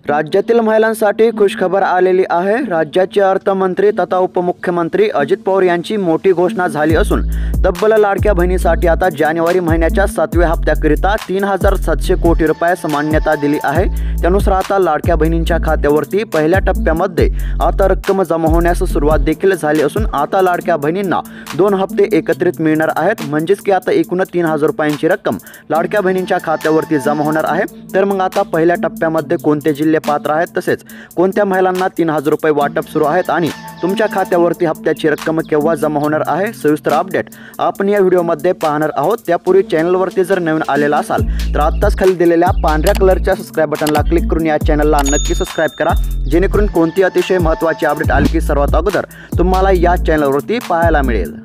राज्यातील महिलांसाठी खुशखबर आलेली आहे। राज्याचे अर्थमंत्री तथा उपमुख्यमंत्री अजित पवार यांची मोठी घोषणा झाली असून तब्बल लाडक्या बहिणीसाठी आता जानेवारी महिन्याच्या 7व्या हप्त्याकरिता 3700 कोटी रुपये मान्यता दिली आहे। त्यानुसार आता लाडक्या बहिणींच्या खात्यावरती पहिल्या टप्प्यामध्ये आता रक्कम जमा होण्यास सुरुवात देखील झाली असून आता लाडक्या बहिणींना 2 हप्ते एकत्रित मिळणार आहेत। म्हणजेच की आता एकूण 3000 रुपयांची रक्कम लाडक्या बहिणींच्या खात्यावरती जमा होणार आहे। तर मग आता पहिल्या टप्प्यामध्ये कोणते जिल्हे पात्र आहेत, तसेच कोणत्या महिलांना 3000 रुपये वाटप सुरू आहेत आणि तुमच्या खात्यावरती हप्त्याची रक्कम केव्हा जमा होणार आहे, सविस्तर अपडेट आपण या व्हिडिओमध्ये पाहणार आहोत। त्यापूर्वी चॅनलवरती जर नवीन आलेला असाल तर आत्ताच खाली दिलेल्या पांढऱ्या कलरच्या सबस्क्राइब बटनला क्लिक करून या चॅनलला नक्की सबस्क्राइब करा, जेणेकरून कोणती अतिशय महत्त्वाची अपडेट आली की सर्वात अगोदर तुम्हाला या चॅनलवरती पाहायला मिळेल।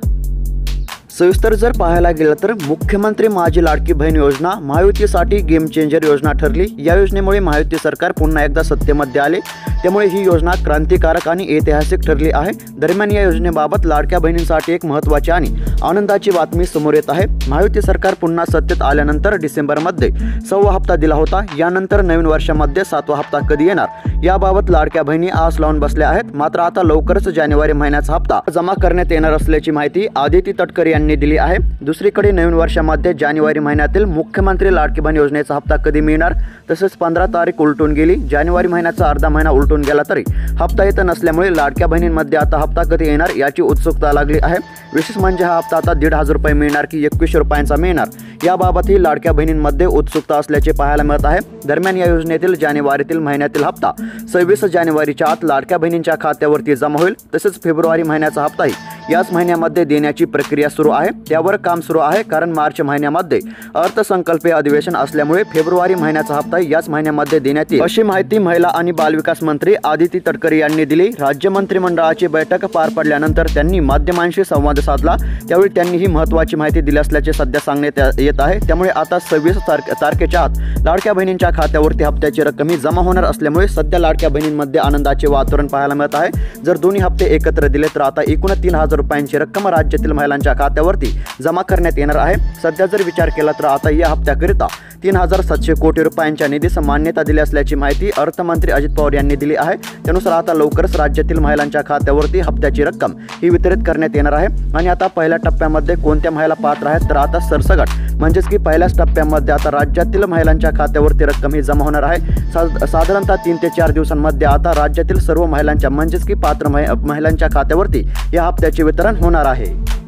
सविस्तर जर पाहायला गेलं तर मुख्यमंत्री माझी लाडकी बहीण योजना महायुतीसाठी गेम चेंजर योजना ठरली। या योजनेमुळे महायुती सरकार पुन्हा एकदा सत्तेमध्ये आले, त्यामुळे ही योजना क्रांतिकारक आणि ऐतिहासिक ठरली आहे। दरम्यान या योजनेबाबत लाडक्या बहिणींसाठी एक महत्त्वाची आणि आनंदाची बातमी समोर येत आहे। महायुती सरकार पुन्हा सत्तेत आल्यानंतर डिसेंबरमध्ये 6वा हप्ता दिला होता। यानंतर नवीन वर्षामध्ये 7वा हप्ता कधी येणार याबाबत लाडक्या बहिणी आस लावून बसल्या आहेत। मात्र आता लवकरच जानेवारी महिन्याचा हप्ता जमा करण्यात येणार असल्याची माहिती आदिती तटकरे यांनी दिली आहे। दुसरीकडे नवीन वर्षामध्ये जानेवारी महिन्यातील मुख्यमंत्री लाडकी बहीण योजनेचा हप्ता कधी मिळणार, तसेच 15 तारीख उलटून गेली, जानेवारी महिन्याचा अर्धा महिना उलटून गेला तरी हप्ता येत नसल्यामुळे लाडक्या बहिणींमध्ये आता हप्ता कधी येणार याची उत्सुकता लागली आहे। विशेष म्हणजे हा हप्ता आता 1500 रुपये मिळणार की 2100 रुपयांचा मिळणार याबाबतही लाडक्या बहिणींमध्ये उत्सुकता असल्याचे पाहायला मिळत आहे। दरम्यान या योजनेतील जानेवारीतील महिन्यातील हप्ता 26 जानेवारीच्या आत लाडक्या बहिणींच्या खात्यावरती जमा होईल। तसेच फेब्रुवारी महिन्याचा हप्ताही याच महिन्यामध्ये देण्याची प्रक्रिया सुरू आहे, त्यावर काम सुरू आहे। कारण मार्च महिन्यामध्ये अर्थसंकल्पीय अधिवेशन असल्यामुळे फेब्रुवारी महिन्याचा हप्ता याच महिन्यामध्ये देण्यात येईल, अशी माहिती महिला आणि बालविकास मंत्री आदिती तटकरे यांनी दिली। राज्य मंत्रिमंडळाची बैठक पार पडल्यानंतर त्यांनी माध्यमांशी संवाद साधला, त्यावेळी त्यांनी ही महत्त्वाची माहिती दिली असल्याचे सध्या सांगण्यात येत आहे। त्यामुळे आता 26 तारखेच्या आत लाडक्या बहिणींच्या खात्यावरती हप्त्याची रक्कम जमा होणार असल्यामुळे सध्या लाडक्या बहिणींमध्ये आनंदाचे वातावरण पाहायला मिळत आहे। जर दोन्ही हप्ते एकत्र दिले तर आता एकूण 3000 रुपयांची रक्कम राज्यातील महिलांच्या खात्यावरती जमा करण्यात येणार आहे। सध्या जर विचार केला तर आता या हप्त्याकरिता 3700 कोटी रुपयांच्या निधीस मान्यता दिली असल्याची माहिती अर्थमंत्री अजित पवार यांनी दिली आहे। त्यानुसार आता लवकरच राज्यातील महिलांच्या खात्यावरती हप्त्याची रक्कम ही वितरित करण्यात येणार आहे। आणि आता पहिल्या टप्प्यामध्ये कोणत्या महिला पात्र आहेत, तर आता सरसगट म्हणजेच की पहिल्याच टप्प्यामध्ये आता राज्यातील महिलांच्या खात्यावरती रक्कम ही जमा होणार आहे। साधारणतः 3 ते 4 दिवसांमध्ये आता राज्यातील सर्व महिलांच्या म्हणजेच की पात्र महिलांच्या खात्यावरती या हप्त्याचे वितरण होणार आहे।